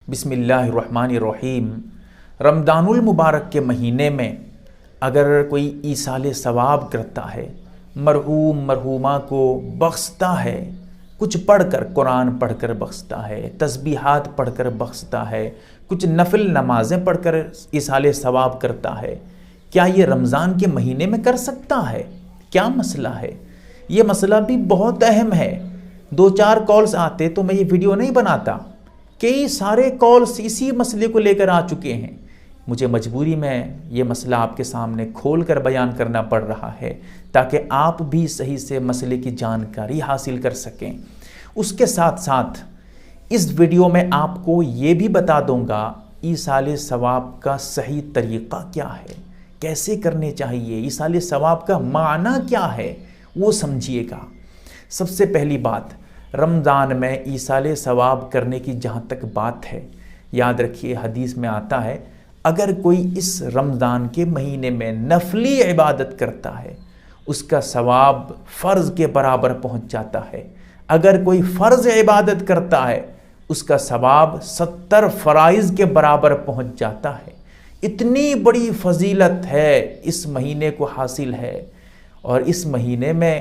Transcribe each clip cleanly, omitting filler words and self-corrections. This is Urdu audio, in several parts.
بسم اللہ الرحمن الرحیم۔ رمضان المبارک کے مہینے میں اگر کوئی ایصال ثواب کرتا ہے، مرحوم مرحومہ کو بخشتا ہے، کچھ پڑھ کر، قرآن پڑھ کر بخشتا ہے، تسبیحات پڑھ کر بخشتا ہے، کچھ نفل نمازیں پڑھ کر ایصال ثواب کرتا ہے، کیا یہ رمضان کے مہینے میں کر سکتا ہے؟ کیا مسئلہ ہے؟ یہ مسئلہ بھی بہت اہم ہے۔ 2-4 کالز آتے تو میں یہ ویڈیو نہیں بناتا۔ کئی سارے کالز اسی مسئلے کو لے کر آ چکے ہیں، مجھے مجبوری میں یہ مسئلہ آپ کے سامنے کھول کر بیان کرنا پڑ رہا ہے تاکہ آپ بھی صحیح سے مسئلے کی جانکاری حاصل کر سکیں۔ اس کے ساتھ ساتھ اس ویڈیو میں آپ کو یہ بھی بتا دوں گا ایصال ثواب کا صحیح طریقہ کیا ہے، کیسے کرنے چاہیے، ایصال ثواب کا معنی کیا ہے، وہ سمجھیے گا۔ سب سے پہلی بات، رمضان میں ایصال ثواب کرنے کی جہاں تک بات ہے، یاد رکھیے حدیث میں آتا ہے اگر کوئی اس رمضان کے مہینے میں نفلی عبادت کرتا ہے اس کا ثواب فرض کے برابر پہنچ جاتا ہے۔ اگر کوئی فرض عبادت کرتا ہے اس کا ثواب 70 فرائض کے برابر پہنچ جاتا ہے۔ اتنی بڑی فضیلت ہے اس مہینے کو حاصل ہے، اور اس مہینے میں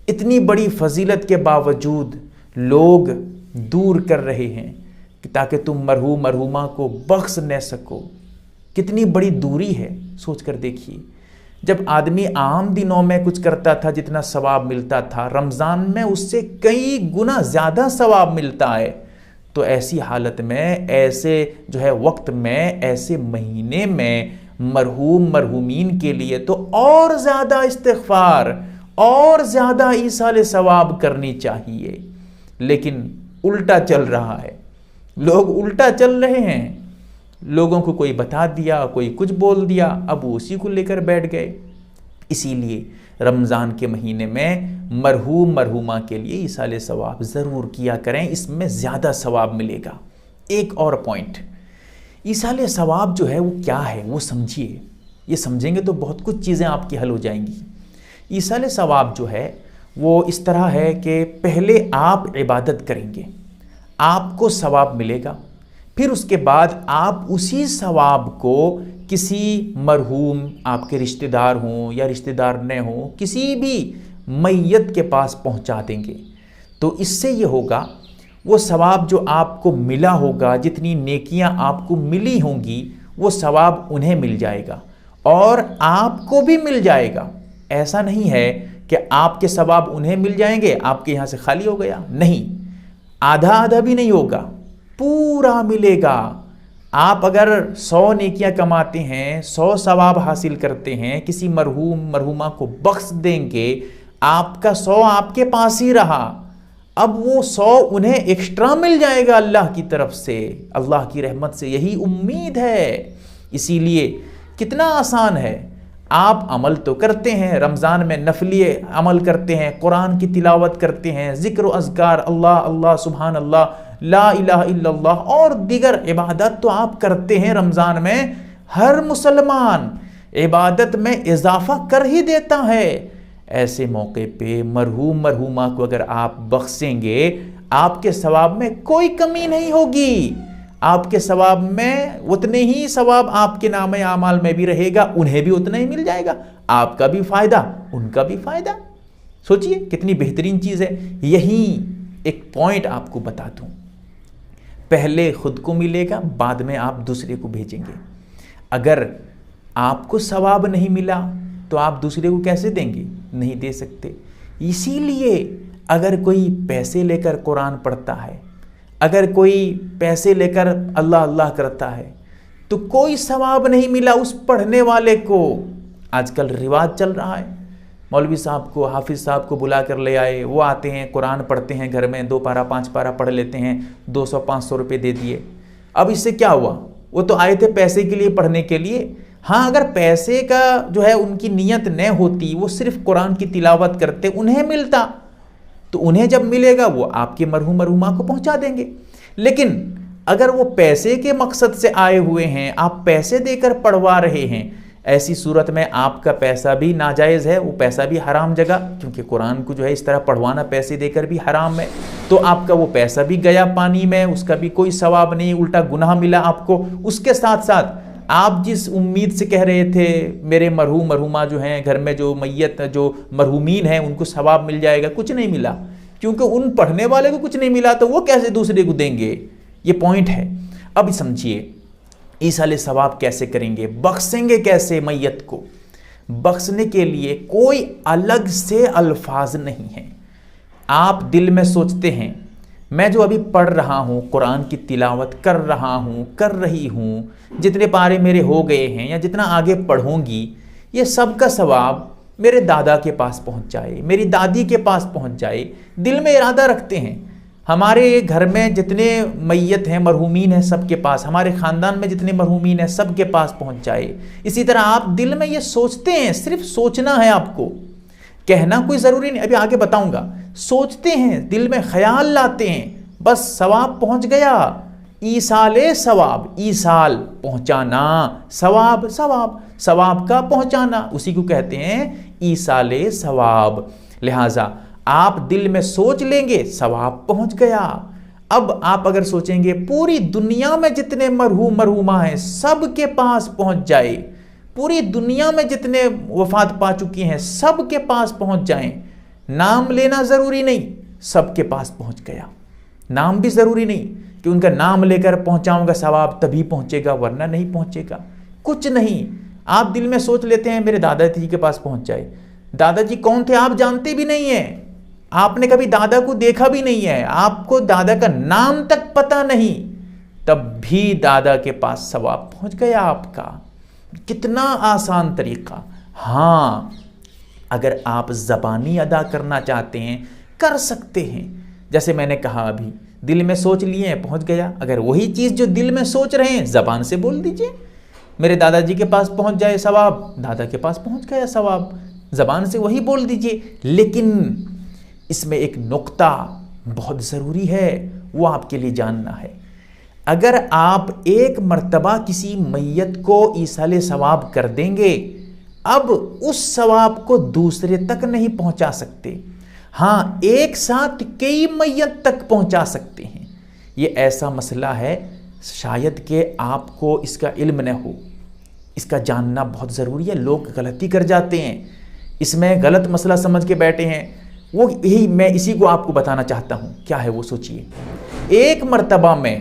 اتنی بڑی فضیلت کے باوجود لوگ دور کر رہے ہیں کہ تاکہ تم مرحوم مرحومہ کو بخش نہ سکو۔ کتنی بڑی دوری ہے، سوچ کر دیکھیے۔ جب آدمی عام دنوں میں کچھ کرتا تھا جتنا ثواب ملتا تھا، رمضان میں اس سے کئی گنا زیادہ ثواب ملتا ہے۔ تو ایسی حالت میں، ایسے وقت میں، ایسے مہینے میں مرحوم مرحومین کے لیے تو اور زیادہ استغفار اور زیادہ ایصال ثواب کرنی چاہیے، لیکن الٹا چل رہا ہے۔ لوگ الٹا چل رہے ہیں، لوگوں کو کوئی بتا دیا، کوئی کچھ بول دیا، اب وہ اسی کو لے کر بیٹھ گئے۔ اسی لیے رمضان کے مہینے میں مرحوم مرحومہ کے لیے ایصال ثواب ضرور کیا کریں، اس میں زیادہ ثواب ملے گا۔ ایک اور پوائنٹ، ایصال ثواب وہ کیا ہے وہ سمجھیے۔ یہ سمجھیں گے تو بہت کچھ چیزیں آپ کی حل ہو جائیں گی۔ ایصال ثواب وہ اس طرح ہے کہ پہلے آپ عبادت کریں گے، آپ کو ثواب ملے گا، پھر اس کے بعد آپ اسی ثواب کو کسی مرحوم، آپ کے رشتہ دار ہوں یا رشتہ دار نہ ہوں، کسی بھی میت کے پاس پہنچا دیں گے۔ تو اس سے یہ ہوگا، وہ ثواب جو آپ کو ملا ہوگا، جتنی نیکیاں آپ کو ملی ہوں گی، وہ ثواب انہیں مل جائے گا اور آپ کو بھی مل جائے گا۔ ایسا نہیں ہے کہ آپ کے ثواب انہیں مل جائیں گے، آپ کے یہاں سے خالی ہو گیا، نہیں، آدھا آدھا بھی نہیں ہوگا، پورا ملے گا۔ آپ اگر 100 نیکیاں کماتے ہیں، 100 ثواب حاصل کرتے ہیں، کسی مرحوم مرحومہ کو بخش دیں گے، آپ کا 100 آپ کے پاس ہی رہا، اب وہ 100 انہیں ایکسٹرا مل جائے گا اللہ کی طرف سے، اللہ کی رحمت سے، یہی امید ہے۔ اسی لیے کتنا آسان ہے، آپ عمل تو کرتے ہیں، رمضان میں نفلی عمل کرتے ہیں، قرآن کی تلاوت کرتے ہیں، ذکر و اذکار، اللہ اللہ، سبحان اللہ، لا الہ الا اللہ، اور دیگر عبادت تو آپ کرتے ہیں۔ رمضان میں ہر مسلمان عبادت میں اضافہ کر ہی دیتا ہے۔ ایسے موقع پہ مرحوم مرحومہ کو اگر آپ بخشیں گے، آپ کے ثواب میں کوئی کمی نہیں ہوگی، آپ کے ثواب میں اتنے ہی ثواب آپ کے نام اعمال میں بھی رہے گا، انہیں بھی اتنا ہی مل جائے گا، آپ کا بھی فائدہ، ان کا بھی فائدہ۔ سوچئے کتنی بہترین چیز ہے۔ یہی ایک پوائنٹ آپ کو بتا دوں، پہلے خود کو ملے گا، بعد میں آپ دوسرے کو بھیجیں گے۔ اگر آپ کو ثواب نہیں ملا تو آپ دوسرے کو کیسے دیں گے؟ نہیں دے سکتے۔ اسی لیے اگر کوئی پیسے لے کر قرآن پڑھتا ہے، اگر کوئی پیسے لے کر اللہ اللہ کرتا ہے تو کوئی ثواب نہیں ملا اس پڑھنے والے کو۔ آج کل رواج چل رہا ہے، مولوی صاحب کو، حافظ صاحب کو بلا کر لے آئے، وہ آتے ہیں، قرآن پڑھتے ہیں گھر میں، 2 پارہ 5 پارہ پڑھ لیتے ہیں، 200-500 روپے دے دیے۔ اب اس سے کیا ہوا؟ وہ تو آئے تھے پیسے کے لیے، پڑھنے کے لیے۔ ہاں، اگر پیسے کا ان کی نیت نہ ہوتی، وہ صرف قرآن کی تلاوت کرتے، انہیں ملتا، تو انہیں جب ملے گا وہ آپ کے مرحوم مرحومہ کو پہنچا دیں گے۔ لیکن اگر وہ پیسے کے مقصد سے آئے ہوئے ہیں، آپ پیسے دے کر پڑھوا رہے ہیں، ایسی صورت میں آپ کا پیسہ بھی ناجائز ہے، وہ پیسہ بھی حرام جگہ، کیونکہ قرآن کو جو ہے اس طرح پڑھوانا پیسے دے کر بھی حرام ہے، تو آپ کا وہ پیسہ بھی گیا پانی میں، اس کا بھی کوئی ثواب نہیں، الٹا گناہ ملا آپ کو۔ اس کے ساتھ ساتھ آپ جس امید سے کہہ رہے تھے میرے مرحوم مرحومہ جو ہیں گھر میں، جو میت جو مرحومین ہیں ان کو ثواب مل جائے گا، کچھ نہیں ملا، کیونکہ ان پڑھنے والے کو کچھ نہیں ملا تو وہ کیسے دوسرے کو دیں گے؟ یہ پوائنٹ ہے۔ اب سمجھیے ایصال ثواب کیسے کریں گے، بخشیں گے کیسے میت کو؟ بخشنے کے لیے کوئی الگ سے الفاظ نہیں ہیں۔ آپ دل میں سوچتے ہیں میں جو ابھی پڑھ رہا ہوں، قرآن کی تلاوت کر رہا ہوں، کر رہی ہوں، جتنے پارے میرے ہو گئے ہیں یا جتنا آگے پڑھوں گی، یہ سب کا ثواب میرے دادا کے پاس پہنچ جائے، میری دادی کے پاس پہنچ جائے، دل میں ارادہ رکھتے ہیں۔ ہمارے گھر میں جتنے میت ہیں مرحومین ہیں سب کے پاس، ہمارے خاندان میں جتنے مرحومین ہیں سب کے پاس پہنچ جائے۔ اسی طرح آپ دل میں یہ سوچتے ہیں، صرف سوچنا ہے آپ کو، کہنا کوئی ضروری نہیں، ابھی آگے بتاؤں گا۔ سوچتے ہیں، دل میں خیال لاتے ہیں، بس ثواب پہنچ گیا۔ ایصال ثواب، ایصال پہنچانا، ثواب ثواب ثواب کا پہنچانا، اسی کو کہتے ہیں ایصال ثواب۔ لہٰذا آپ دل میں سوچ لیں گے ثواب پہنچ گیا۔ اب آپ اگر سوچیں گے پوری دنیا میں جتنے مرحوم مرحومہ ہیں سب کے پاس پہنچ جائے، پوری دنیا میں جتنے وفات پا چکی ہیں سب کے پاس پہنچ جائیں، نام لینا ضروری نہیں، سب کے پاس پہنچ گیا۔ نام بھی ضروری نہیں کہ ان کا نام لے کر پہنچاؤں گا ثواب تبھی پہنچے گا ورنہ نہیں پہنچے گا، کچھ نہیں۔ آپ دل میں سوچ لیتے ہیں میرے دادا جی کے پاس پہنچ جائے۔ دادا جی کون تھے آپ جانتے بھی نہیں ہیں، آپ نے کبھی دادا کو دیکھا بھی نہیں ہے، آپ کو دادا کا نام تک پتہ نہیں، تب بھی دادا کے پاس ثواب پہنچ گیا آپ کا۔ کتنا آسان طریقہ۔ ہاں اگر آپ زبانی ادا کرنا چاہتے ہیں کر سکتے ہیں، جیسے میں نے کہا ابھی دل میں سوچ لیے ہیں پہنچ گیا۔ اگر وہی چیز جو دل میں سوچ رہے ہیں زبان سے بول دیجئے، میرے دادا جی کے پاس پہنچ جائے ثواب، دادا کے پاس پہنچ گیا ثواب، زبان سے وہی بول دیجئے۔ لیکن اس میں ایک نقطہ بہت ضروری ہے، وہ آپ کے لیے جاننا ہے۔ اگر آپ ایک مرتبہ کسی میت کو ایصال ثواب کر دیں گے، اب اس ثواب کو دوسرے تک نہیں پہنچا سکتے۔ ہاں ایک ساتھ کئی میت تک پہنچا سکتے ہیں۔ یہ ایسا مسئلہ ہے شاید کہ آپ کو اس کا علم نہ ہو، اس کا جاننا بہت ضروری ہے۔ لوگ غلطی کر جاتے ہیں، اس میں غلط مسئلہ سمجھ کے بیٹھے ہیں، وہ یہی میں اسی کو آپ کو بتانا چاہتا ہوں۔ کیا ہے وہ سوچئے۔ ایک مرتبہ میں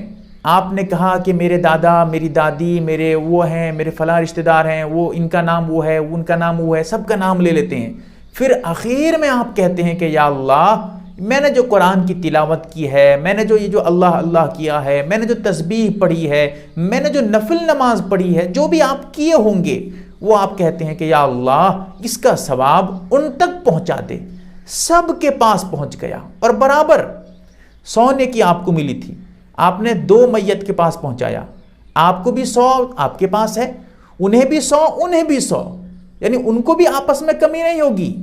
آپ نے کہا کہ میرے دادا میری دادی میرے وہ ہیں، میرے فلاں رشتہ دار ہیں، وہ ان کا نام وہ ہے، ان کا نام وہ ہے، سب کا نام لے لیتے ہیں۔ پھر آخر میں آپ کہتے ہیں کہ یا اللہ میں نے جو قرآن کی تلاوت کی ہے، میں نے جو یہ جو اللہ اللہ کیا ہے، میں نے جو تسبیح پڑھی ہے، میں نے جو نفل نماز پڑھی ہے، جو بھی آپ کیے ہوں گے، وہ آپ کہتے ہیں کہ یا اللہ اس کا ثواب ان تک پہنچا دے۔ سب کے پاس پہنچ گیا، اور برابر 100 نیکی آپ کو ملی تھی، آپ نے 2 میت کے پاس پہنچایا، آپ کو بھی 100 آپ کے پاس ہے، انہیں بھی 100 انہیں بھی 100، یعنی ان کو بھی آپس میں کمی نہیں ہوگی۔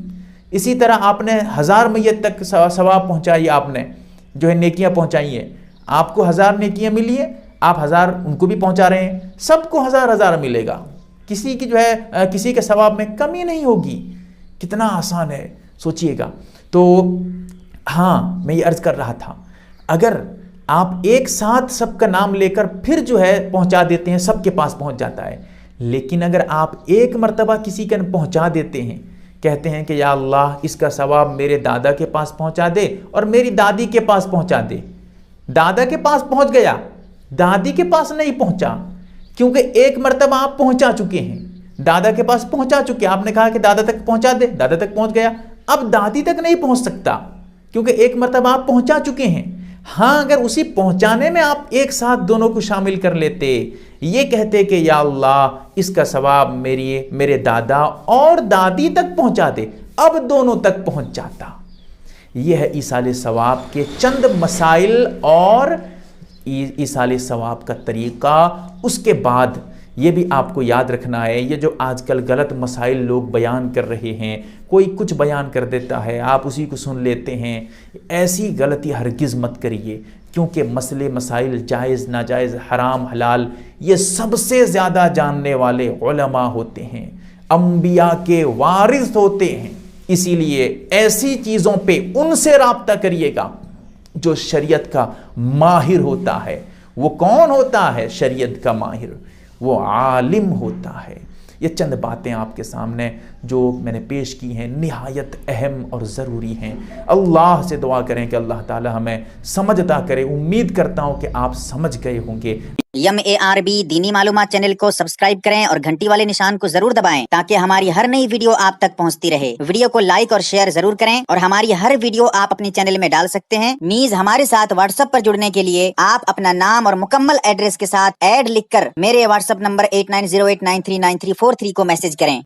اسی طرح آپ نے 1000 میت تک ثواب پہنچائی، آپ نے جو ہے نیکیاں پہنچائی ہیں، آپ کو 1000 نیکیاں ملی ہیں، آپ 1000 ان کو بھی پہنچا رہے ہیں، سب کو 1000 ملے گا، کسی کی جو ہے کسی کے ثواب میں کمی نہیں ہوگی۔ کتنا آسان ہے سوچئے گا۔ تو ہاں میں یہ عرض کر رہا تھا، اگر آپ ایک ساتھ سب کا نام لے کر پھر جو ہے پہنچا دیتے ہیں، سب کے پاس پہنچ جاتا ہے۔ لیکن اگر آپ ایک مرتبہ کسی کا پہنچا دیتے ہیں، کہتے ہیں کہ یا اللہ اس کا ثواب میرے دادا کے پاس پہنچا دے اور میری دادی کے پاس پہنچا دے، دادا کے پاس پہنچ گیا، دادی کے پاس نہیں پہنچا، کیونکہ ایک مرتبہ آپ پہنچا چکے ہیں، دادا کے پاس پہنچا چکے، آپ نے کہا کہ دادا تک پہنچا دے، دادا تک پہنچ گیا، اب دادی تک نہیں پہنچ سکتا کیونکہ ایک مرتبہ آپ پہنچا چکے ہیں۔ ہاں اگر اسی پہنچانے میں آپ ایک ساتھ دونوں کو شامل کر لیتے، یہ کہتے کہ یا اللہ اس کا ثواب میرے دادا اور دادی تک پہنچا دے، اب دونوں تک پہنچ جاتا۔ یہ ہے ایصال ثواب کے چند مسائل اور ایصال ثواب کا طریقہ۔ اس کے بعد یہ بھی آپ کو یاد رکھنا ہے۔ یہ جو آج کل غلط مسائل لوگ بیان کر رہے ہیں، کوئی کچھ بیان کر دیتا ہے، آپ اسی کو سن لیتے ہیں، ایسی غلطی ہرگز مت کریے، کیونکہ مسئلے مسائل جائز ناجائز حرام حلال یہ سب سے زیادہ جاننے والے علماء ہوتے ہیں، انبیاء کے وارث ہوتے ہیں۔ اسی لیے ایسی چیزوں پہ ان سے رابطہ کریے گا جو شریعت کا ماہر ہوتا ہے۔ وہ کون ہوتا ہے شریعت کا ماہر؟ وہ عالم ہوتا ہے۔ یہ چند باتیں آپ کے سامنے جو میں نے پیش کی ہیں نہایت اہم اور ضروری ہیں۔ اللہ سے دعا کریں کہ اللہ تعالی ہمیں سمجھ عطا کرے۔ امید کرتا ہوں کہ آپ سمجھ گئے ہوں گے۔ MARB دینی معلومات چینل کو سبسکرائب کریں اور گھنٹی والے نشان کو ضرور دبائیں تاکہ ہماری ہر نئی ویڈیو آپ تک پہنچتی رہے۔ ویڈیو کو لائک اور شیئر ضرور کریں اور ہماری ہر ویڈیو آپ اپنے چینل میں ڈال سکتے ہیں۔ نیز ہمارے ساتھ واٹس ایپ پر جڑنے کے لیے آپ اپنا نام اور مکمل ایڈریس کے ساتھ ایڈ لکھ کر میرے واٹس ایپ نمبر 8908939343 کو میسج کریں۔